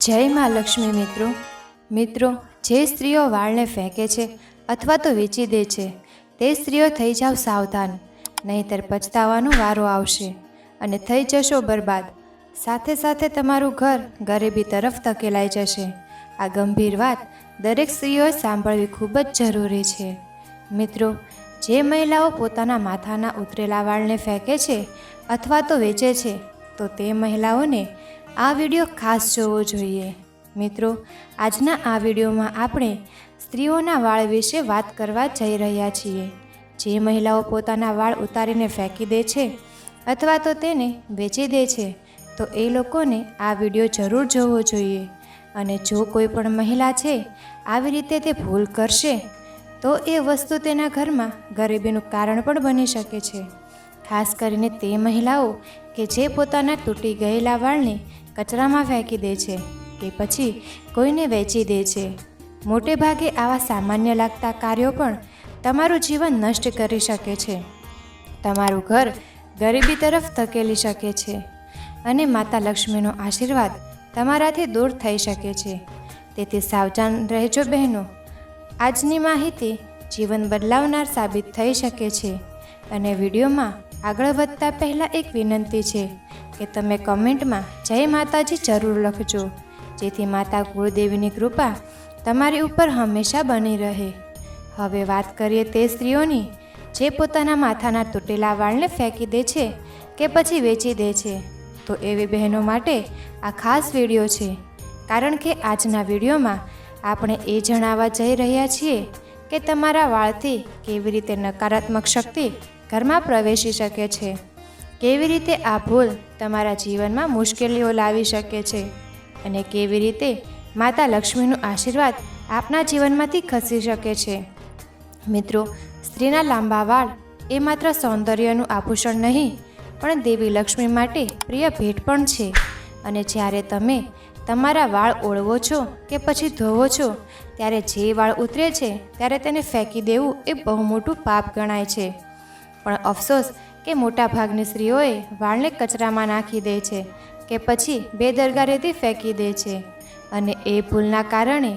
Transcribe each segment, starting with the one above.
જય માં લક્ષ્મી મિત્રો જે સ્ત્રીઓ વાળને ફેંકે છે અથવા તો વેચી દે છે તે સ્ત્રીઓ થઈ જાવ સાવધાન, નહીંતર પછતાવાનો વારો આવશે અને થઈ જશો બરબાદ. સાથે સાથે તમારું ઘર ગરીબી તરફ ધકેલાઈ જશે. આ ગંભીર વાત દરેક સ્ત્રીઓએ સાંભળવી ખૂબ જ જરૂરી છે. મિત્રો, જે મહિલાઓ પોતાના માથાના ઉતરેલા વાળને ફેંકે છે અથવા તો વેચે છે તો તે મહિલાઓને આ વિડીયો ખાસ જોવો જોઈએ. મિત્રો, આજના આ વિડીયોમાં આપણે સ્ત્રીઓના વાળ વિશે વાત કરવા જઈ રહ્યા છીએ. જે મહિલાઓ પોતાના વાળ ઉતારીને ફેંકી દે છે અથવા તો તેને વેચી દે છે તો એ લોકોને આ વિડીયો જરૂર જોવો જોઈએ. અને જો કોઈ પણ મહિલા છે આવી રીતે તે ભૂલ કરશે તો એ વસ્તુ તેના ઘરમાં ગરીબીનું કારણ પણ બની શકે છે. ખાસ કરીને તે મહિલાઓ કે જે પોતાના તૂટી ગયેલા વાળને કચરામાં ફેંકી દે છે કે પછી કોઈને વેચી દે છે. મોટે ભાગે આવા સામાન્ય લાગતા કાર્યો પણ તમારું જીવન નષ્ટ કરી શકે છે, તમારું ઘર ગરીબી તરફ ધકેલી શકે છે અને માતા લક્ષ્મીનો આશીર્વાદ તમારાથી દૂર થઈ શકે છે. તેથી સાવધાન રહેજો બહેનો. આજની માહિતી જીવન બદલાવનાર સાબિત થઈ શકે છે. અને વિડીયોમાં આગળ વધતા પહેલાં એક વિનંતી છે કે તમે કમેન્ટમાં જય માતાજી જરૂર લખજો, જેથી માતા કુળદેવીની કૃપા તમારી ઉપર હંમેશા બની રહે. હવે વાત કરીએ તે સ્ત્રીઓની જે પોતાના માથાના તૂટેલા વાળને ફેંકી દે છે કે પછી વેચી દે છે. તો એવી બહેનો માટે આ ખાસ વિડીયો છે, કારણ કે આજના વિડીયોમાં આપણે એ જણાવવા જઈ રહ્યા છીએ કે તમારા વાળથી કેવી રીતે નકારાત્મક શક્તિ ઘરમાં પ્રવેશી શકે છે, કેવી રીતે આ ભૂલ તમારા જીવનમાં મુશ્કેલીઓ લાવી શકે છે અને કેવી રીતે માતા લક્ષ્મીનું આશીર્વાદ આપના જીવનમાંથી ખસી શકે છે. મિત્રો, સ્ત્રીના લાંબા વાળ એ માત્ર સૌંદર્યનું આભૂષણ નહીં પણ દેવી લક્ષ્મી માટે પ્રિય ભેટ પણ છે. અને જ્યારે તમે તમારા વાળ ઓળવો છો કે પછી ધોવો છો ત્યારે જે વાળ ઉતરે છે ત્યારે તેને ફેંકી દેવું એ બહુ મોટું પાપ ગણાય છે. પણ અફસોસ કે મોટાભાગની સ્ત્રીઓએ વાળને કચરામાં નાખી દે છે કે પછી બેદરકારીથી ફેંકી દે છે અને એ ભૂલના કારણે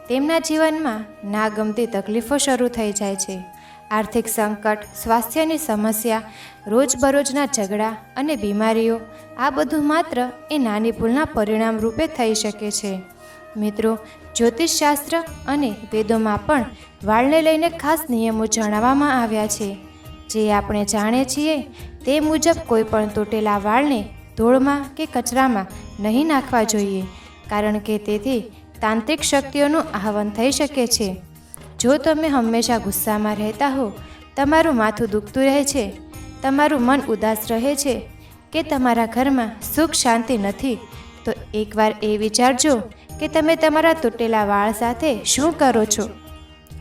તેમના જીવનમાં ના ગમતી તકલીફો શરૂ થઈ જાય છે. આર્થિક સંકટ, સ્વાસ્થ્યની સમસ્યા, રોજબરોજના ઝઘડા અને બીમારીઓ, આ બધું માત્ર એ નાની ભૂલના પરિણામ રૂપે થઈ શકે છે. મિત્રો, જ્યોતિષશાસ્ત્ર અને વેદોમાં પણ વાળને લઈને ખાસ નિયમો જણાવવામાં આવ્યા છે. જે આપણે જાણીએ છીએ તે મુજબ કોઈ પણ તૂટેલા વાળને ધૂળમાં કે કચરામાં નહીં નાખવા જોઈએ, કારણ કે તેથી તાંત્રિક શક્તિઓનું આહવાન થઈ શકે છે. જો તમે હંમેશા ગુસ્સામાં રહેતા હો, તમારું માથું દુખતું રહે છે, તમારું મન ઉદાસ રહે છે કે તમારા ઘરમાં સુખ શાંતિ નથી, તો એકવાર એ વિચારજો કે તમે તમારા તૂટેલા વાળ સાથે શું કરો છો,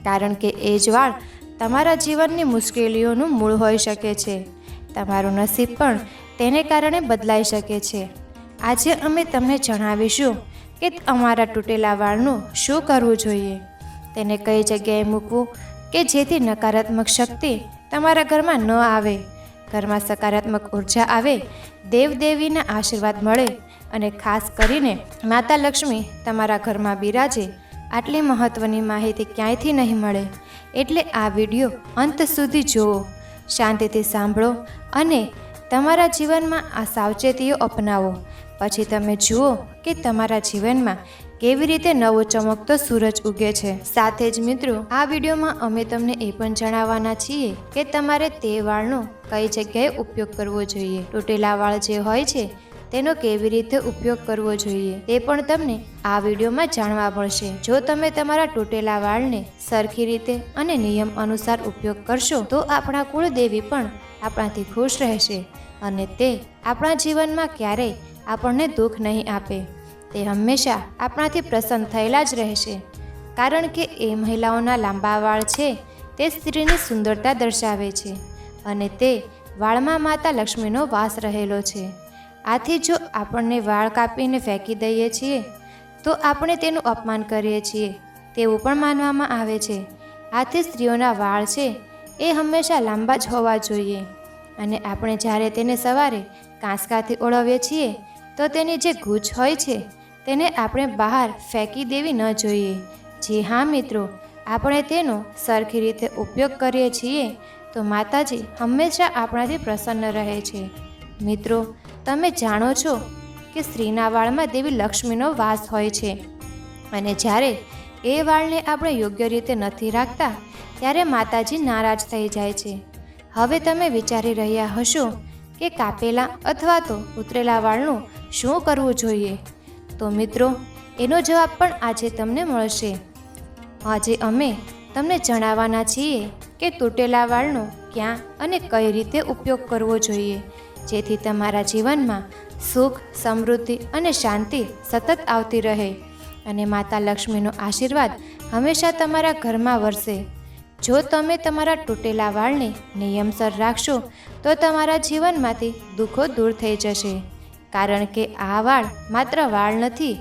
કારણ કે એ જ વાળ તમારા જીવનની મુશ્કેલીઓનું મૂળ હોઈ શકે છે. તમારું નસીબ પણ તેને કારણે બદલાઈ શકે છે. આજે અમે તમને જણાવીશું કે અમારા તૂટેલા વાળનું શું કરવું જોઈએ, તેને કઈ જગ્યાએ મૂકવું કે જેથી નકારાત્મક શક્તિ તમારા ઘરમાં ન આવે, ઘરમાં સકારાત્મક ઉર્જા આવે, દેવદેવીના આશીર્વાદ મળે અને ખાસ કરીને માતા લક્ષ્મી તમારા ઘરમાં બિરાજે. આટલી મહત્ત્વની માહિતી ક્યાંયથી નહીં મળે, એટલે આ વિડીયો અંત સુધી જુઓ, શાંતિથી સાંભળો અને તમારા જીવનમાં આ સાવચેતીઓ અપનાવો. પછી તમે જુઓ કે તમારા જીવનમાં કેવી રીતે નવો ચમકતો સૂરજ ઉગે છે. સાથે જ મિત્રો, આ વિડીયોમાં અમે તમને એ પણ જણાવવાના છીએ કે તમારે તે વાળનો કઈ જગ્યાએ ઉપયોગ કરવો જોઈએ. તૂટેલા વાળ જે હોય છે તેનો કેવી રીતે ઉપયોગ કરવો જોઈએ તે પણ તમને આ વિડીયોમાં જાણવા મળશે. જો તમે તમારા તૂટેલા વાળને સરખી રીતે અને નિયમ અનુસાર ઉપયોગ કરશો તો આપણા કુળદેવી પણ આપણાથી ખુશ રહેશે અને તે આપણા જીવનમાં ક્યારેય આપણને દુઃખ નહીં આપે. તે હંમેશા આપણાથી પ્રસન્ન થયેલા જ રહેશે, કારણ કે એ મહિલાઓના લાંબા વાળ છે તે સ્ત્રીની સુંદરતા દર્શાવે છે અને તે વાળમાં માતા લક્ષ્મીનો વાસ રહેલો છે. આથી જો આપણને વાળ કાપીને ફેંકી દઈએ છીએ તો આપણે તેનું અપમાન કરીએ છીએ તેવું પણ માનવામાં આવે છે. આથી સ્ત્રીઓના વાળ છે એ હંમેશા લાંબા જ હોવા જોઈએ અને આપણે જ્યારે તેને સવારે કાંસકાથી ઓળવીએ છીએ તો તેની જે ગૂંચ હોય છે તેને આપણે બહાર ફેંકી દેવી ન જોઈએ. જી હા મિત્રો, આપણે તેનો સરખી રીતે ઉપયોગ કરીએ છીએ તો માતાજી હંમેશા આપણાથી પ્રસન્ન રહે છે. મિત્રો, તમે જાણો છો કે સ્ત્રીના વાળમાં દેવી લક્ષ્મીનો વાસ હોય છે અને જ્યારે એ વાળને આપણે યોગ્ય રીતે નથી રાખતા ત્યારે માતાજી નારાજ થઈ જાય છે. હવે તમે વિચારી રહ્યા હશો કે કાપેલા અથવા તો ઉતરેલા વાળનું શું કરવું જોઈએ? તો મિત્રો, એનો જવાબ પણ આજે તમને મળશે. આજે અમે તમને જણાવવાના છીએ કે તૂટેલા વાળનો ક્યાં અને કઈ રીતે ઉપયોગ કરવો જોઈએ, જેથી તમારા જીવનમાં સુખ, સમૃદ્ધિ અને શાંતિ સતત આવતી રહે અને માતા લક્ષ્મીનો આશીર્વાદ હંમેશા તમારા ઘરમાં વરસે. જો તમે તમારા તૂટેલા વાળને નિયમસર રાખશો તો તમારા જીવનમાંથી દુઃખો દૂર થઈ જશે. કારણ કે આ વાળ માત્ર વાળ નથી,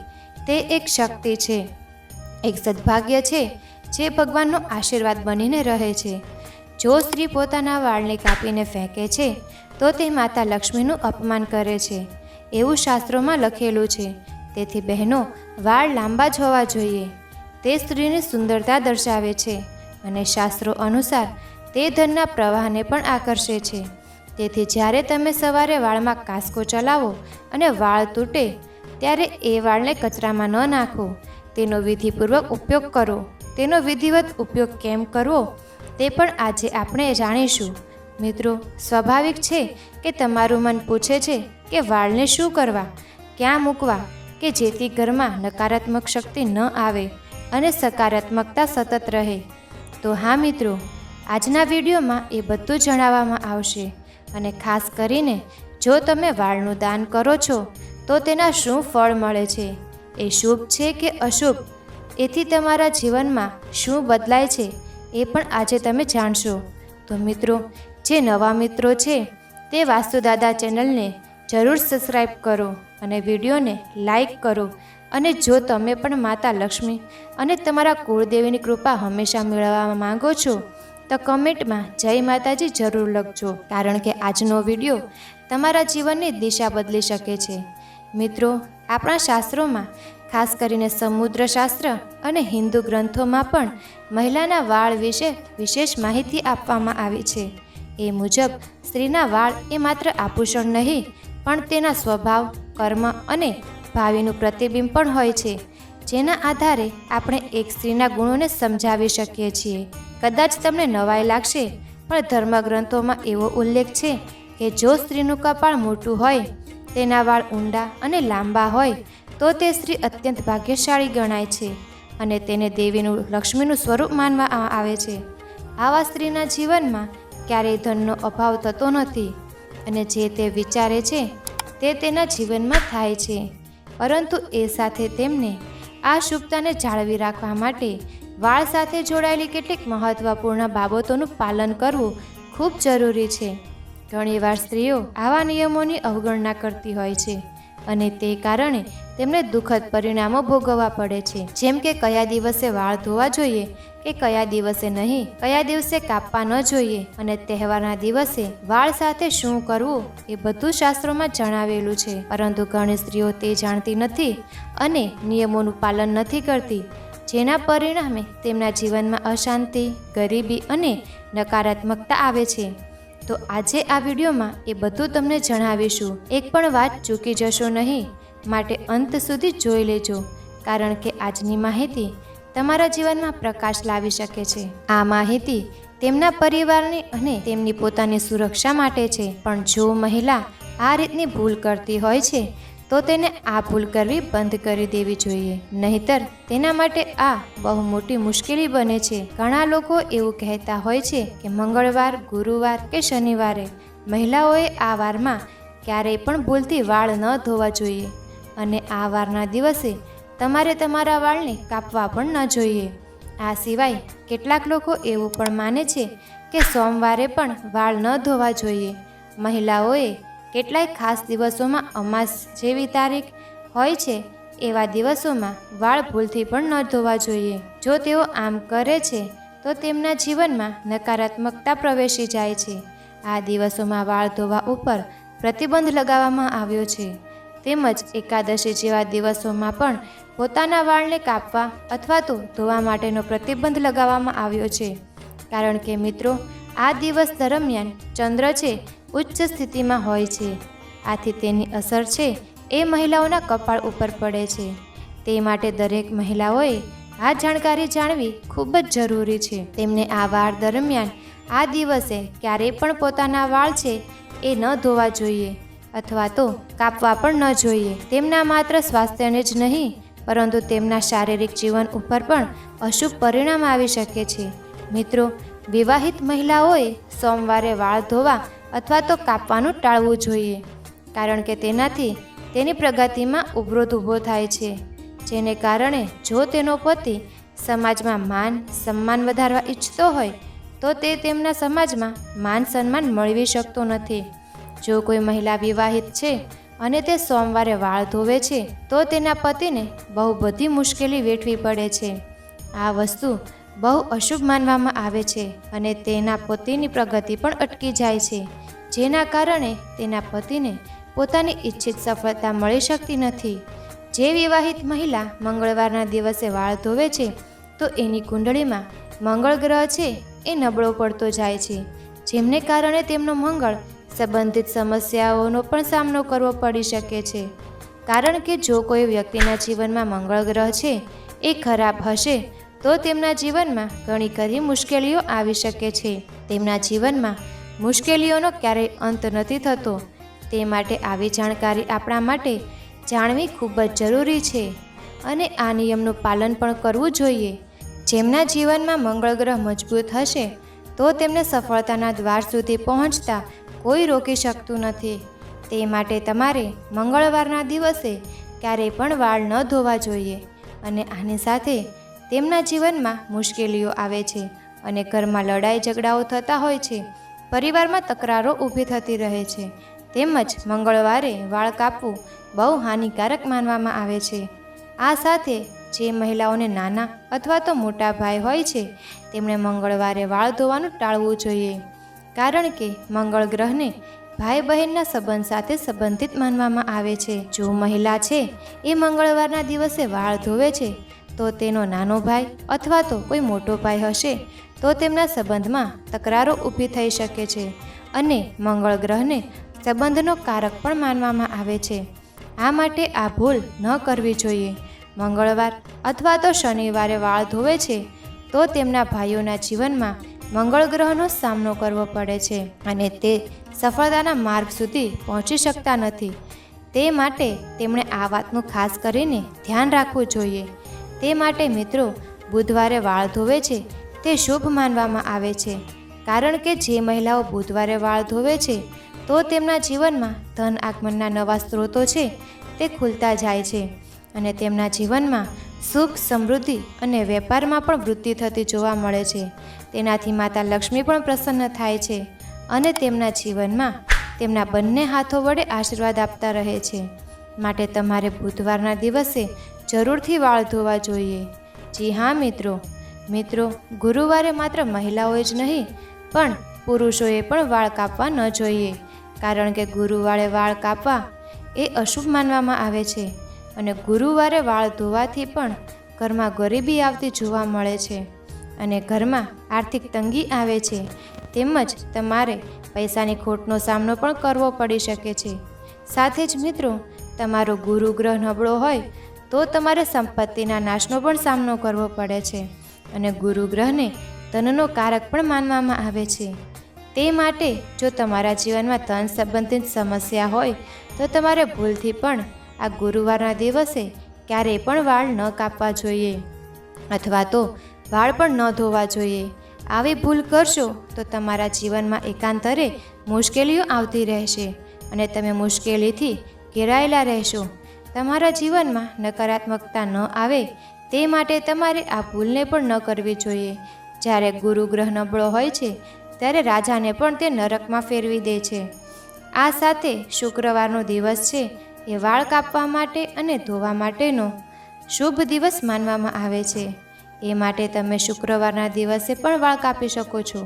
તે એક શક્તિ છે, એક સદભાગ્ય છે જે ભગવાનનો આશીર્વાદ બનીને રહે છે. જો સ્ત્રી પોતાના વાળને કાપીને ફેંકે છે તો તે માતા લક્ષ્મીનું અપમાન કરે છે, એવું શાસ્ત્રોમાં લખેલું છે. તેથી બહેનો, વાળ લાંબા જ હોવા જોઈએ. તે સ્ત્રીની સુંદરતા દર્શાવે છે અને શાસ્ત્રો અનુસાર તે ધનના પ્રવાહને પણ આકર્ષે છે. તેથી જ્યારે તમે સવારે વાળમાં કાંસકો ચલાવો અને વાળ તૂટે ત્યારે એ વાળને કચરામાં ન નાખો, તેનો વિધિપૂર્વક ઉપયોગ કરો. તેનો વિધિવત ઉપયોગ કેમ કરવો તે પણ આજે આપણે જાણીશું. મિત્રો, સ્વાભાવિક છે કે તમારું મન પૂછે છે કે વાળને શું કરવા, ક્યાં મૂકવા કે જેથી ઘરમાં નકારાત્મક શક્તિ ન આવે અને સકારાત્મકતા સતત રહે. તો હા મિત્રો, આજના વિડીયોમાં એ બધું જણાવવામાં આવશે. અને ખાસ કરીને જો તમે વાળનું દાન કરો છો તો તેના શું ફળ મળે છે, એ શુભ છે કે અશુભ, એથી તમારા જીવનમાં શું બદલાય છે એ પણ આજે તમે જાણશો. તો મિત્રો, જે નવા મિત્રો છે તે વાસ્તુદાદા ચેનલને જરૂર સબસ્ક્રાઈબ કરો અને વિડીયોને લાઈક કરો. અને જો તમે પણ માતા લક્ષ્મી અને તમારા કુળદેવીની કૃપા હંમેશા મેળવવા માંગો છો તો કમેન્ટમાં જય માતાજી જરૂર લખજો, કારણ કે આજનો વિડીયો તમારા જીવનની દિશા બદલી શકે છે. મિત્રો, આપણા શાસ્ત્રોમાં ખાસ કરીને સમુદ્ર શાસ્ત્ર અને હિન્દુ ગ્રંથોમાં પણ મહિલાના વાળ વિશે વિશેષ માહિતી આપવામાં આવી છે. એ મુજબ સ્ત્રીના વાળ એ માત્ર આભૂષણ નહીં પણ તેના સ્વભાવ, કર્મ અને ભાવિનું પ્રતિબિંબ પણ હોય છે, જેના આધારે આપણે એક સ્ત્રીના ગુણોને સમજાવી શકીએ છીએ. કદાચ તમને નવાઈ લાગશે પણ ધર્મગ્રંથોમાં એવો ઉલ્લેખ છે કે જો સ્ત્રીનું કપાળ મોટું હોય, તેના વાળ ઊંડા અને લાંબા હોય તો તે સ્ત્રી અત્યંત ભાગ્યશાળી ગણાય છે અને તેને દેવીનું, લક્ષ્મીનું સ્વરૂપ માનવામાં આવે છે. આવા સ્ત્રીના જીવનમાં ક્યારેય ધનનો અભાવ થતો નથી અને જે તે વિચારે છે તે તેના જીવનમાં થાય છે. પરંતુ એ સાથે તેમને આ શુભતાને જાળવી રાખવા માટે વાળ સાથે જોડાયેલી કેટલીક મહત્વપૂર્ણ બાબતોનું પાલન કરવું ખૂબ જરૂરી છે. ઘણીવાર સ્ત્રીઓ આવા નિયમોની અવગણના કરતી હોય છે અને તે કારણે તેમને દુઃખદ પરિણામો ભોગવવા પડે છે. જેમ કે કયા દિવસે વાળ ધોવા જોઈએ કે કયા દિવસે નહીં, કયા દિવસે કાપવા ન જોઈએ અને તહેવારના દિવસે વાળ સાથે શું કરવું, એ બધું શાસ્ત્રોમાં જણાવેલું છે. પરંતુ ઘણી સ્ત્રીઓ તે જાણતી નથી અને નિયમોનું પાલન નથી કરતી, જેના પરિણામે તેમના જીવનમાં અશાંતિ, ગરીબી અને નકારાત્મકતા આવે છે. તો આજે આ વિડીયોમાં એ બધું તમને જણાવીશું. એક પણ વાત ચૂકી જશો નહીં, માટે અંત સુધી જોઈ લેજો, કારણ કે આજની માહિતી તમારા જીવનમાં પ્રકાશ લાવી શકે છે. આ માહિતી તેમના પરિવારની અને તેમની પોતાની સુરક્ષા માટે છે. પણ જો મહિલા આ રીતની ભૂલ કરતી હોય છે તો તેને આ ભૂલ કરવી બંધ કરી દેવી જોઈએ, નહીતર તેના માટે આ બહુ મોટી મુશ્કેલી બને છે. ઘણા લોકો એવું કહેતા હોય છે કે મંગળવાર, ગુરુવાર કે શનિવારે મહિલાઓએ આ વારમાં ક્યારેય પણ ભૂલથી વાળ ન ધોવા જોઈએ અને આ વારના દિવસે તમારે તમારા વાળને કાપવા પણ ન જોઈએ. આ સિવાય કેટલાક લોકો એવું પણ માને છે કે સોમવારે પણ વાળ ન ધોવા જોઈએ. મહિલાઓએ કેટલાય ખાસ દિવસોમાં અમાસ જેવી તારીખ હોય છે, એવા દિવસોમાં વાળ ભૂલથી પણ ન ધોવા જોઈએ. જો તેઓ આમ કરે છે તો તેમના જીવનમાં નકારાત્મકતા પ્રવેશી જાય છે. આ દિવસોમાં વાળ ધોવા ઉપર પ્રતિબંધ લગાવવામાં આવ્યો છે. તેમજ એકાદશી જેવા દિવસોમાં પણ પોતાના વાળને કાપવા અથવા તો ધોવા માટેનો પ્રતિબંધ લગાવવામાં આવ્યો છે. કારણ કે મિત્રો, આ દિવસ દરમિયાન ચંદ્ર છે ઉચ્ચ સ્થિતિમાં હોય છે. આથી તેની અસર છે એ મહિલાઓના કપાળ ઉપર પડે છે. તે માટે દરેક મહિલાઓએ આ જાણકારી જાણવી ખૂબ જ જરૂરી છે. તેમને આ વાર દરમિયાન આ દિવસે ક્યારેય પણ પોતાના વાળ છે એ ન ધોવા જોઈએ અથવા તો કાપવા પણ ન જોઈએ. તેમના માત્ર સ્વાસ્થ્યને જ નહીં પરંતુ તેમના શારીરિક જીવન ઉપર પણ અશુભ પરિણામ આવી શકે છે. મિત્રો, વિવાહિત મહિલાઓએ સોમવારે વાળ ધોવા અથવા તો કાપવાનું ટાળવું જોઈએ. કારણ કે તેનાથી તેની પ્રગતિમાં અવરોધ ઊભો થાય છે, જેને કારણે જો તેનો પતિ સમાજમાં માન સન્માન વધારવા ઈચ્છતો હોય તો તે તેમના સમાજમાં માન સન્માન મેળવી શકતો નથી. જો કોઈ મહિલા વિવાહિત છે અને તે સોમવારે વાળ ધોવે છે તો તેના પતિને બહુ બધી મુશ્કેલી વેઠવી પડે છે. આ વસ્તુ બહુ અશુભ માનવામાં આવે છે અને તેના પતિની પ્રગતિ પણ અટકી જાય છે, જેના કારણે તેના પતિને પોતાની ઈચ્છિત સફળતા મળી શકતી નથી. જે વિવાહિત મહિલા મંગળવારના દિવસે વાળ ધોવે છે તો એની કુંડળીમાં મંગળ ગ્રહ છે એ નબળો પડતો જાય છે, જેમને કારણે તેમનો મંગળ સંબંધિત સમસ્યાઓનો પણ સામનો કરવો પડી શકે છે. કારણ કે જો કોઈ વ્યક્તિના જીવનમાં મંગળ ગ્રહ છે એ ખરાબ હશે તો તેમના જીવનમાં ઘણી ખરી મુશ્કેલીઓ આવી શકે છે. તેમના જીવનમાં મુશ્કેલીઓનો ક્યારેય અંત નથી થતો. તે માટે આવી જાણકારી આપણા માટે જાણવી ખૂબ જ જરૂરી છે અને આ નિયમનું પાલન પણ કરવું જોઈએ. જેમના જીવનમાં મંગળ ગ્રહ મજબૂત હશે તો તેમને સફળતાના દ્વાર સુધી પહોંચતા કોઈ રોકી શકતું નથી. તે માટે તમારે મંગળવારના દિવસે ક્યારેય પણ વાળ ન ધોવા જોઈએ અને આની સાથે તેમના જીવનમાં મુશ્કેલીઓ આવે છે અને ઘરમાં લડાઈ ઝઘડાઓ થતા હોય છે, પરિવારમાં તકરારો ઊભી થતી રહે છે. તેમજ મંગળવારે વાળ કાપવું બહુ હાનિકારક માનવામાં આવે છે. આ સાથે જે મહિલાઓને નાના અથવા તો મોટા ભાઈ હોય છે તેમણે મંગળવારે વાળ ધોવાનું ટાળવું જોઈએ. કારણ કે મંગળ ગ્રહને ભાઈ બહેનના સંબંધ સાથે સંબંધિત માનવામાં આવે છે. જો મહિલા છે એ મંગળવારના દિવસે વાળ ધોવે છે તો તેનો નાનો ભાઈ અથવા તો કોઈ મોટો ભાઈ હશે તો તેમના સંબંધમાં તકરારો ઊભી થઈ શકે છે અને મંગળ ગ્રહને સંબંધનો કારક પણ માનવામાં આવે છે. આ માટે આ ભૂલ ન કરવી જોઈએ. મંગળવાર અથવા તો શનિવારે વાળ ધોવે છે તો તેમના ભાઈઓના જીવનમાં મંગળ ગ્રહનો સામનો કરવો પડે છે અને તે સફળતાના માર્ગ સુધી પહોંચી શકતા નથી. તે માટે તેમણે આ વાતનું ખાસ કરીને ધ્યાન રાખવું જોઈએ. તે માટે મિત્રો, બુધવારે વાળ ધોવે છે તે શુભ માનવામાં આવે છે. કારણ કે જે મહિલાઓ બુધવારે વાળ ધોવે છે તો તેમના જીવનમાં ધન આગમનના નવા સ્ત્રોતો છે તે ખુલતા જાય છે અને તેમના જીવનમાં સુખ સમૃદ્ધિ અને વેપારમાં પણ વૃદ્ધિ થતી જોવા મળે છે. તેનાથી માતા લક્ષ્મી પણ પ્રસન્ન થાય છે અને તેમના જીવનમાં તેમના બંને હાથો વડે આશીર્વાદ આપતા રહે છે. માટે તમારે બુધવારના દિવસે જરૂરથી વાળ ધોવા જોઈએ. જી હા મિત્રો, ગુરુવારે માત્ર મહિલાઓએ જ નહીં પણ પુરુષોએ પણ વાળ કાપવા ન જોઈએ. કારણ કે ગુરુવારે વાળ કાપવા એ અશુભ માનવામાં આવે છે અને ગુરુવારે વાળ ધોવાથી પણ ઘરમાં ગરીબી આવતી જોવા મળે છે અને ઘરમાં આર્થિક તંગી આવે છે. તેમજ તમારે પૈસાની ખોટનો સામનો પણ કરવો પડી શકે છે. સાથે જ મિત્રો, તમારો ગુરુ ગ્રહ નબળો હોય તો તમારે સંપત્તિના નાશનો પણ સામનો કરવો પડે છે અને ગુરુ ગ્રહને ધનનો કારક પણ માનવામાં આવે છે. તે માટે જો તમારા જીવનમાં ધન સંબંધિત સમસ્યા હોય તો તમારે ભૂલથી પણ આ ગુરુવારના દિવસે ક્યારેય પણ વાળ ન કાપવા જોઈએ અથવા તો વાળ પણ ન ધોવા જોઈએ. આવી ભૂલ કરશો તો તમારા જીવનમાં એકાંતરે મુશ્કેલીઓ આવતી રહેશે અને તમે મુશ્કેલીથી ઘેરાયેલા રહેશો. તમારા જીવનમાં નકારાત્મકતા ન આવે તે માટે તમારે આ ભૂલને પણ ન કરવી જોઈએ. જ્યારે ગુરુ ગ્રહ નબળો હોય છે ત્યારે રાજાને પણ તે નરકમાં ફેરવી દે છે. આ સાથે શુક્રવારનો દિવસ છે એ વાળ કાપવા માટે અને ધોવા માટેનો શુભ દિવસ માનવામાં આવે છે. એ માટે તમે શુક્રવારના દિવસે પણ વાળ કાપી શકો છો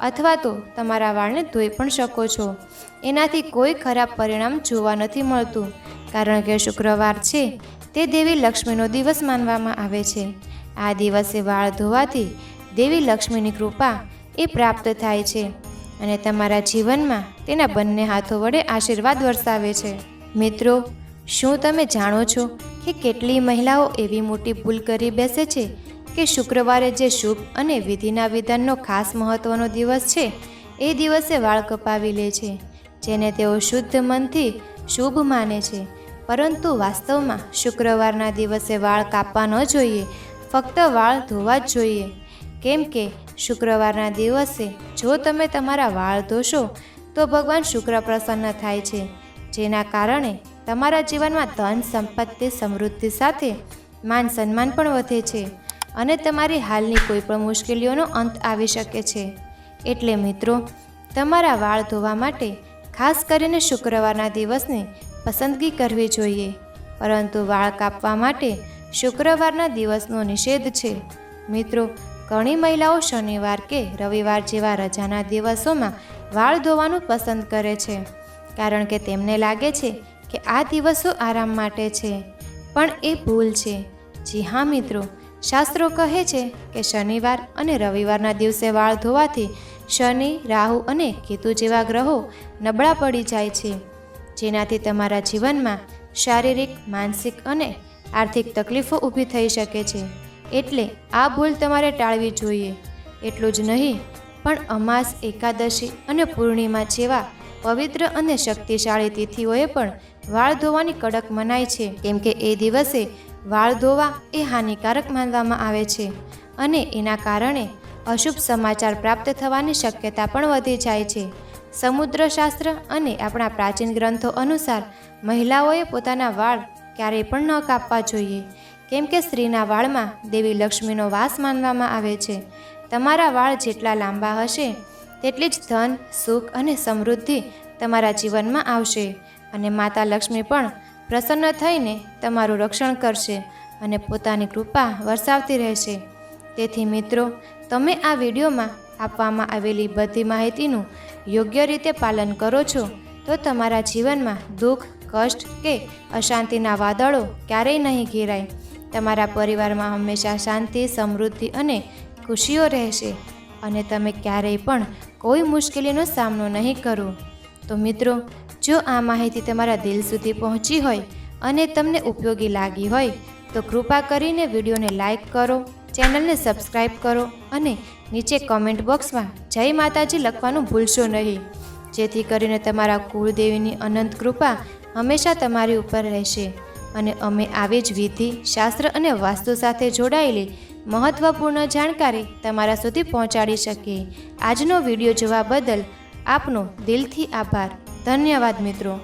અથવા તો તમારા વાળને ધોઈ પણ શકો છો. એનાથી કોઈ ખરાબ પરિણામ જોવા નથી મળતું, કારણ કે શુક્રવાર છે તે દેવી લક્ષ્મીનો દિવસ માનવામાં આવે છે. આ દિવસે વાળ ધોવાથી દેવી લક્ષ્મીની કૃપા એ પ્રાપ્ત થાય છે અને તમારા જીવનમાં તેના બંને હાથો વડે આશીર્વાદ વરસાવે છે. મિત્રો, શું તમે જાણો છો કે કેટલી મહિલાઓ એવી મોટી ભૂલ કરી બેસે છે કે શુક્રવારે જે શુભ અને વિધિના વિધાનનો ખાસ મહત્વનો દિવસ છે એ દિવસે વાળ કપાવી લે છે, જેને તેઓ શુદ્ધ મનથી શુભ માને છે. પરંતુ વાસ્તવમાં શુક્રવારના દિવસે વાળ કાપવા ન જોઈએ, ફક્ત વાળ ધોવા જ જોઈએ. કેમ કે શુક્રવારના દિવસે જો તમે તમારા વાળ ધોશો તો ભગવાન શુક્ર પ્રસન્ન થાય છે, જેના કારણે તમારા જીવનમાં ધન સંપત્તિ સમૃદ્ધિ સાથે માન સન્માન પણ વધે છે અને તમારી હાલની કોઈ પણ મુશ્કેલીઓનો અંત આવી શકે છે. એટલે મિત્રો, તમારા વાળ ધોવા માટે ખાસ કરીને શુક્રવારના દિવસની પસંદગી કરવી જોઈએ, પરંતુ વાળ કાપવા માટે શુક્રવારના દિવસનો નિષેધ છે. મિત્રો, ઘણી મહિલાઓ શનિવાર કે રવિવાર જેવા રજાના દિવસોમાં વાળ ધોવાનું પસંદ કરે છે, કારણ કે તેમને લાગે છે કે આ દિવસો આરામ માટે છે. પણ એ ભૂલ છે. જી હા મિત્રો, શાસ્ત્રો કહે છે કે શનિવાર અને રવિવારના દિવસે વાળ ધોવાથી શનિ, રાહુ અને કેતુ જેવા ગ્રહો નબળા પડી જાય છે, જેનાથી તમારા જીવનમાં શારીરિક, માનસિક અને આર્થિક તકલીફો ઊભી થઈ શકે છે. એટલે આ ભૂલ તમારે ટાળવી જોઈએ. એટલું જ નહીં, પણ અમાસ, એકાદશી અને પૂર્ણિમા જેવા પવિત્ર અને શક્તિશાળી તિથિઓએ પણ વાળ ધોવાની કડક મનાઈ છે, કેમ કે એ દિવસે વાળ ધોવા એ હાનિકારક માનવામાં આવે છે અને એના કારણે અશુભ સમાચાર પ્રાપ્ત થવાની શક્યતા પણ વધી જાય છે. સમુદ્રશાસ્ત્ર અને આપણા પ્રાચીન ગ્રંથો અનુસાર મહિલાઓએ પોતાના વાળ ક્યારેય પણ ન કાપવા જોઈએ, કેમ કે સ્ત્રીના વાળમાં દેવી લક્ષ્મીનો વાસ માનવામાં આવે છે. તમારા વાળ જેટલા લાંબા હશે તેટલી જ ધન, સુખ અને સમૃદ્ધિ તમારા જીવનમાં આવશે અને માતા લક્ષ્મી પણ પ્રસન્ન થઈને તમારું રક્ષણ કરશે અને પોતાની કૃપા વરસાવતી રહેશે. તેથી મિત્રો, તમે આ વિડીયોમાં આપવામાં આવેલી બધી માહિતીનું યોગ્ય રીતે પાલન કરો છો તો તમારા જીવનમાં દુઃખ, કષ્ટ કે અશાંતિના વાદળો ક્યારેય નહીં ઘેરાય. તમારા પરિવારમાં હંમેશા શાંતિ, સમૃદ્ધિ અને ખુશીઓ રહેશે અને તમે ક્યારેય પણ કોઈ મુશ્કેલીનો સામનો નહીં કરો. તો મિત્રો, જો આ માહિતી તમારા દિલ સુધી પહોંચી હોય અને તમને ઉપયોગી લાગી હોય તો કૃપા કરીને વિડીયોને લાઈક કરો, ચેનલને સબસ્ક્રાઈબ કરો અને નીચે કોમેન્ટ બોક્સમાં જય માતાજી લખવાનું ભૂલશો નહીં, જેથી કરીને તમારા કુળદેવીની અનંત કૃપા હંમેશા તમારી ઉપર રહેશે અને અમે આવી જ વિધિ, શાસ્ત્ર અને વાસ્તુ સાથે જોડાયેલી મહત્વપૂર્ણ જાણકારી તમારા સુધી પહોંચાડી શકીએ. આજનો વિડીયો જોવા બદલ આપનો દિલથી આભાર. ધન્યવાદ મિત્રો.